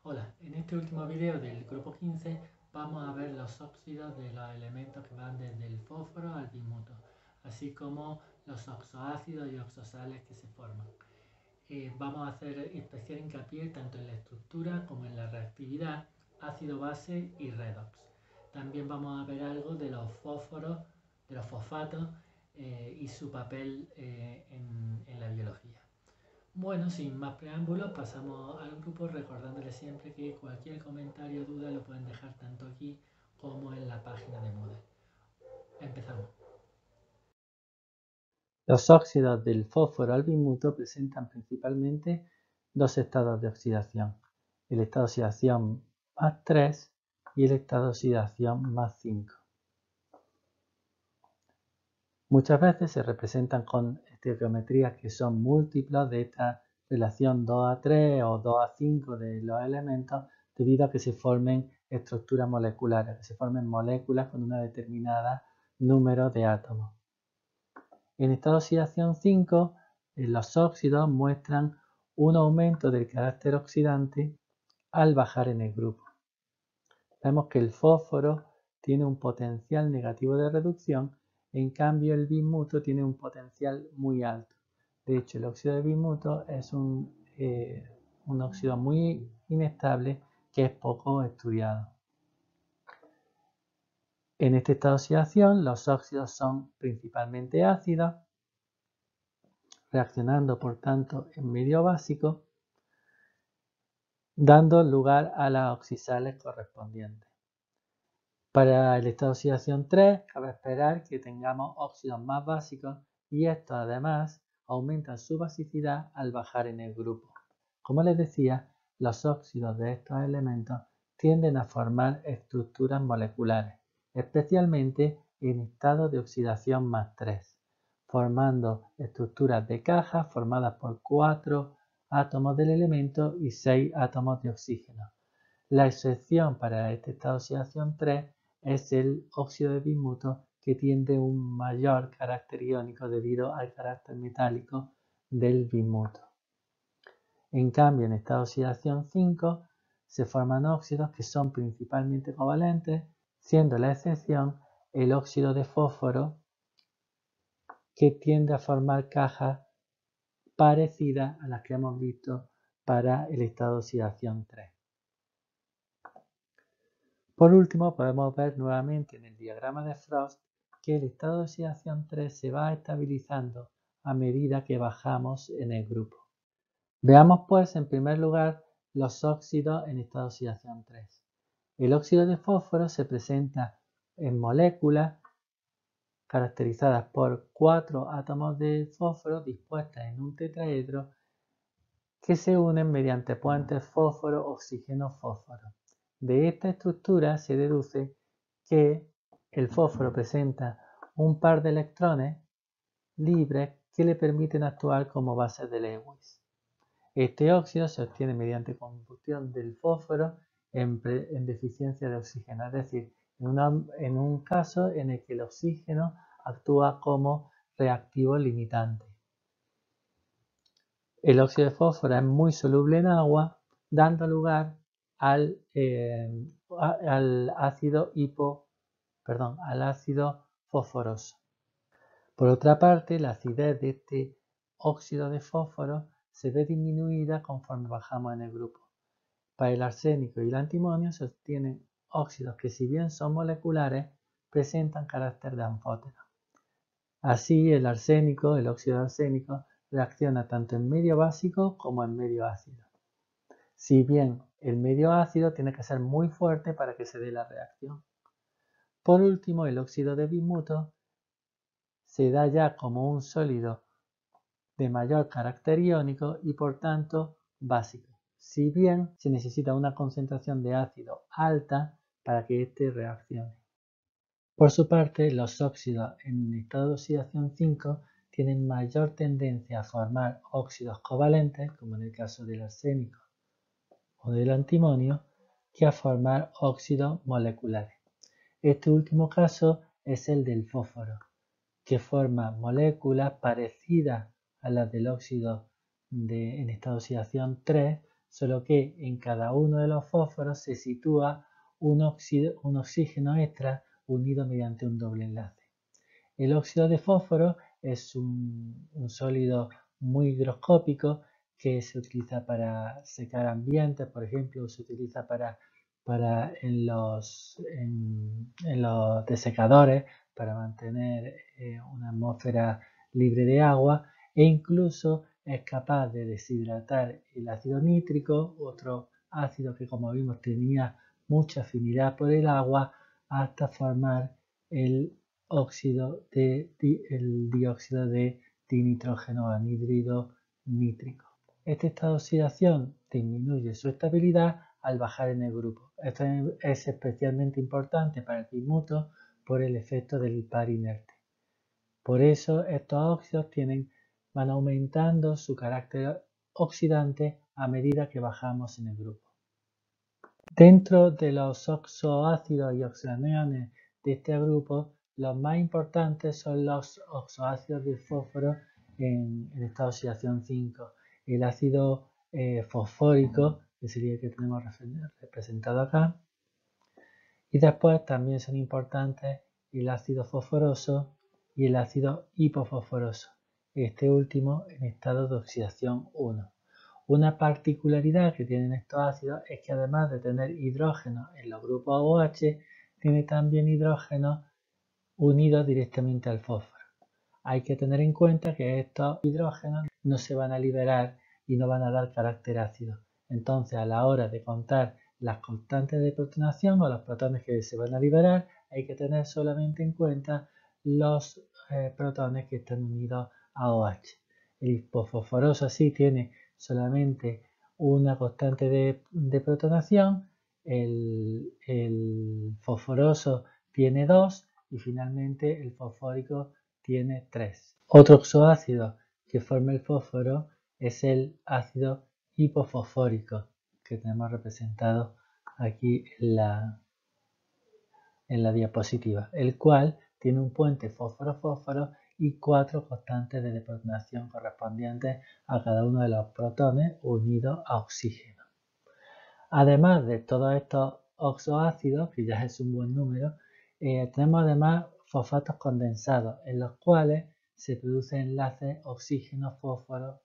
Hola, en este último vídeo del grupo 15 vamos a ver los óxidos de los elementos que van desde el fósforo al bismuto, así como los oxoácidos y oxosales que se forman. Vamos a hacer especial hincapié tanto en la estructura como en la reactividad, ácido-base y redox. También vamos a ver algo de los fósforos, de los fosfatos y su papel en la biología. Bueno, sin más preámbulos, pasamos al grupo recordándoles siempre que cualquier comentario o duda lo pueden dejar tanto aquí como en la página de Moodle. Empezamos. Los óxidos del fósforo al bismuto presentan principalmente dos estados de oxidación, el estado de oxidación más 3 y el estado de oxidación más 5. Muchas veces se representan con estequiometrías que son múltiplos de esta relación 2:3 o 2:5 de los elementos debido a que se formen estructuras moleculares, que se formen moléculas con una determinada número de átomos. En estado de oxidación 5, los óxidos muestran un aumento del carácter oxidante al bajar en el grupo. Vemos que el fósforo tiene un potencial negativo de reducción, en cambio el bismuto tiene un potencial muy alto. De hecho, el óxido de bismuto es un óxido muy inestable que es poco estudiado. En este estado de oxidación, los óxidos son principalmente ácidos, reaccionando por tanto en medio básico, dando lugar a las oxisales correspondientes. Para el estado de oxidación 3, cabe esperar que tengamos óxidos más básicos y estos además aumentan su basicidad al bajar en el grupo. Como les decía, los óxidos de estos elementos tienden a formar estructuras moleculares, especialmente en estado de oxidación más 3, formando estructuras de caja formadas por 4 átomos del elemento y 6 átomos de oxígeno. La excepción para este estado de oxidación 3 es el óxido de bismuto, que tiene un mayor carácter iónico debido al carácter metálico del bismuto. En cambio, en estado de oxidación 5 se forman óxidos que son principalmente covalentes, siendo la excepción el óxido de fósforo, que tiende a formar cajas parecidas a las que hemos visto para el estado de oxidación 3. Por último, podemos ver nuevamente en el diagrama de Frost que el estado de oxidación 3 se va estabilizando a medida que bajamos en el grupo. Veamos pues en primer lugar los óxidos en estado de oxidación 3. El óxido de fósforo se presenta en moléculas caracterizadas por 4 átomos de fósforo dispuestas en un tetraedro que se unen mediante puentes fósforo-oxígeno-fósforo. De esta estructura se deduce que el fósforo presenta un par de electrones libres que le permiten actuar como bases de Lewis. Este óxido se obtiene mediante combustión del fósforo en deficiencia de oxígeno, es decir, en un caso en el que el oxígeno actúa como reactivo limitante. El óxido de fósforo es muy soluble en agua, dando lugar al ácido fosforoso. Por otra parte, la acidez de este óxido de fósforo se ve disminuida conforme bajamos en el grupo. Para el arsénico y el antimonio se obtienen óxidos que, si bien son moleculares, presentan carácter de anfóteno. Así, el óxido de arsénico, reacciona tanto en medio básico como en medio ácido. Si bien el medio ácido tiene que ser muy fuerte para que se dé la reacción. Por último, el óxido de bismuto se da ya como un sólido de mayor carácter iónico y por tanto básico, si bien se necesita una concentración de ácido alta para que éste reaccione. Por su parte, los óxidos en estado de oxidación 5 tienen mayor tendencia a formar óxidos covalentes, como en el caso del arsénico o del antimonio, que a formar óxidos moleculares. Este último caso es el del fósforo, que forma moléculas parecidas a las del óxido en estado de oxidación 3, solo que en cada uno de los fósforos se sitúa un oxígeno extra unido mediante un doble enlace. El óxido de fósforo es un sólido muy higroscópico que se utiliza para secar ambientes, por ejemplo, se utiliza en los desecadores para mantener una atmósfera libre de agua, e incluso es capaz de deshidratar el ácido nítrico, otro ácido que, como vimos, tenía mucha afinidad por el agua, hasta formar el dióxido de dinitrógeno anhídrido nítrico. Este estado de oxidación disminuye su estabilidad al bajar en el grupo. Esto es especialmente importante para el bismuto por el efecto del par inerte. Por eso estos óxidos van aumentando su carácter oxidante a medida que bajamos en el grupo. Dentro de los oxoácidos y oxoaniones de este grupo, los más importantes son los oxoácidos de fósforo en estado de oxidación 5. El ácido fosfórico, que sería el que tenemos representado acá. Y después también son importantes el ácido fosforoso y el ácido hipofosforoso, este último en estado de oxidación 1. Una particularidad que tienen estos ácidos es que, además de tener hidrógeno en los grupos OH, tiene también hidrógeno unidos directamente al fósforo. Hay que tener en cuenta que estos hidrógenos no se van a liberar y no van a dar carácter ácido. Entonces, a la hora de contar las constantes de protonación o los protones que se van a liberar, hay que tener solamente en cuenta los protones que están unidos a OH. El hipofosforoso sí tiene solamente una constante de protonación, el fosforoso tiene 2 y finalmente el fosfórico tiene 3. Otro oxoácido que forma el fósforo es el ácido hipofosfórico, que tenemos representado aquí en la diapositiva, el cual tiene un puente fósforo-fósforo y 4 constantes de deprotonación correspondientes a cada uno de los protones unidos a oxígeno. Además de todos estos oxoácidos, que ya es un buen número, tenemos además fosfatos condensados, en los cuales se producen enlaces fósforo-oxígeno-fósforo.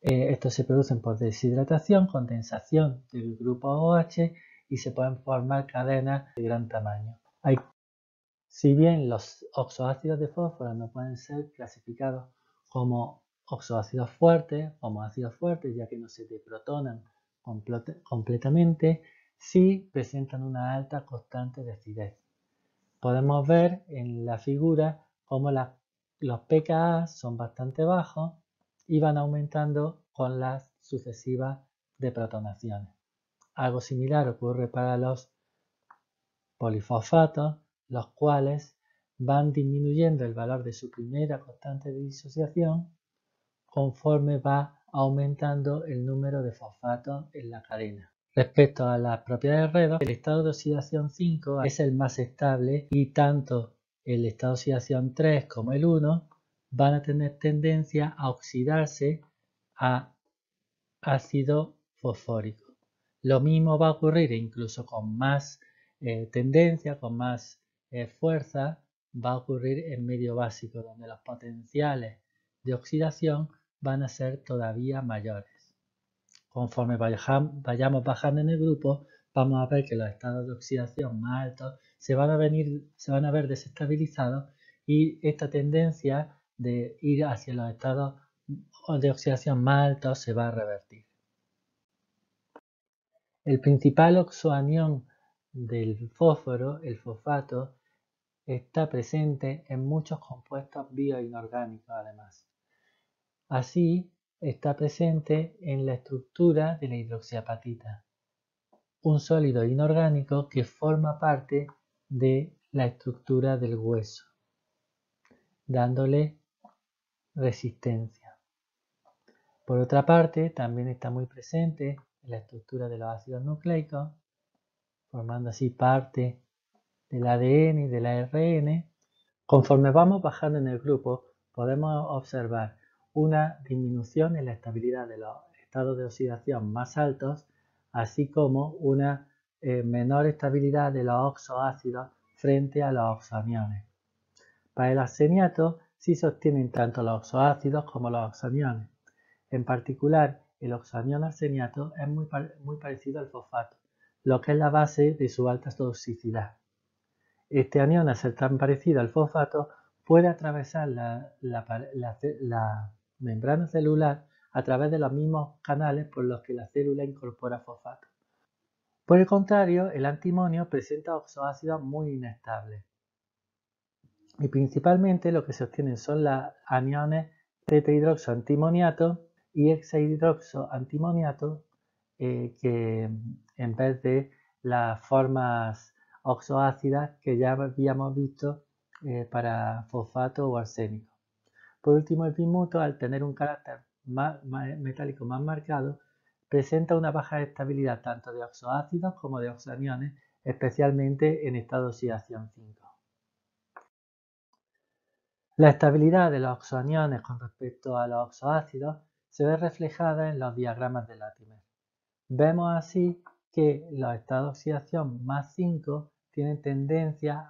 Estos se producen por deshidratación, condensación del grupo OH y se pueden formar cadenas de gran tamaño. Si bien los oxoácidos de fósforo no pueden ser clasificados como oxoácidos fuertes, como ácidos fuertes, ya que no se deprotonan completamente, sí presentan una alta constante de acidez. Podemos ver en la figura cómo los pKa son bastante bajos y van aumentando con las sucesivas deprotonaciones. Algo similar ocurre para los polifosfatos, los cuales van disminuyendo el valor de su primera constante de disociación conforme va aumentando el número de fosfatos en la cadena. Respecto a las propiedades redox, el estado de oxidación 5 es el más estable y tanto el estado de oxidación 3 como el 1 van a tener tendencia a oxidarse a ácido fosfórico. Lo mismo va a ocurrir incluso con más tendencia, con más fuerza, va a ocurrir en medio básico, donde los potenciales de oxidación van a ser todavía mayores. Conforme vayamos bajando en el grupo, vamos a ver que los estados de oxidación más altos se van a ver desestabilizados y esta tendencia de ir hacia los estados de oxidación más altos se va a revertir. El principal oxoanión del fósforo, el fosfato, está presente en muchos compuestos bioinorgánicos además. Así, está presente en la estructura de la hidroxiapatita, un sólido inorgánico que forma parte de la estructura del hueso, dándole resistencia. Por otra parte, también está muy presente en la estructura de los ácidos nucleicos, formando así parte del ADN y del ARN. Conforme vamos bajando en el grupo, podemos observar una disminución en la estabilidad de los estados de oxidación más altos, así como una menor estabilidad de los oxoácidos frente a los oxoaniones. Para el arseniato sí se obtienen tanto los oxoácidos como los oxoaniones. En particular, el oxoanión arseniato es muy parecido al fosfato, lo que es la base de su alta toxicidad. Este anión, al ser tan parecido al fosfato, puede atravesar la membrana celular a través de los mismos canales por los que la célula incorpora fosfato. Por el contrario, el antimonio presenta oxoácidos muy inestables. Y principalmente lo que se obtienen son los aniones tetrahidroxoantimoniato y hexahidroxoantimoniato, que en vez de las formas oxoácidas que ya habíamos visto para fosfato o arsénico. Por último, el bismuto, al tener un carácter metálico más marcado, presenta una baja estabilidad tanto de oxoácidos como de oxoaniones, especialmente en estado de oxidación 5. La estabilidad de los oxoaniones con respecto a los oxoácidos se ve reflejada en los diagramas de Latimer. Vemos así que los estados de oxidación más 5 tienen tendencia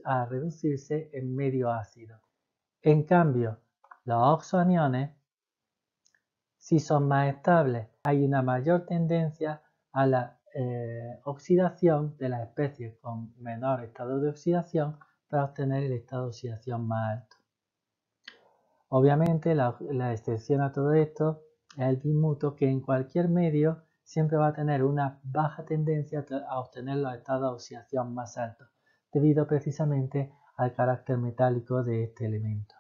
a reducirse en medio ácido. En cambio, los oxoaniones sí son más estables. Hay una mayor tendencia a la oxidación de las especies con menor estado de oxidación para obtener el estado de oxidación más alto. Obviamente la excepción a todo esto es el bismuto, que en cualquier medio siempre va a tener una baja tendencia a obtener los estados de oxidación más altos, debido precisamente al carácter metálico de este elemento.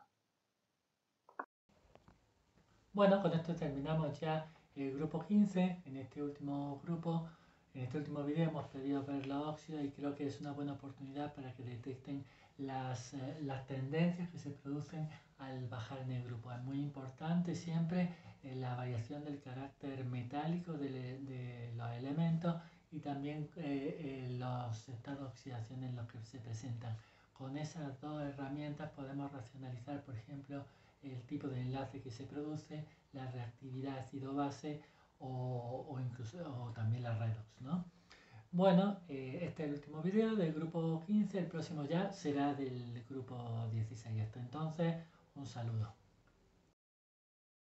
Bueno, con esto terminamos ya el grupo 15. En este último video hemos podido ver los óxidos y creo que es una buena oportunidad para que detecten las tendencias que se producen al bajar en el grupo. Es muy importante siempre la variación del carácter metálico de los elementos y también los estados de oxidación en los que se presentan. Con esas dos herramientas podemos racionalizar, por ejemplo, el tipo de enlace que se produce, la reactividad ácido-base o también la redox, ¿no? Bueno, este es el último video del grupo 15, el próximo ya será del grupo 16. Hasta entonces, un saludo.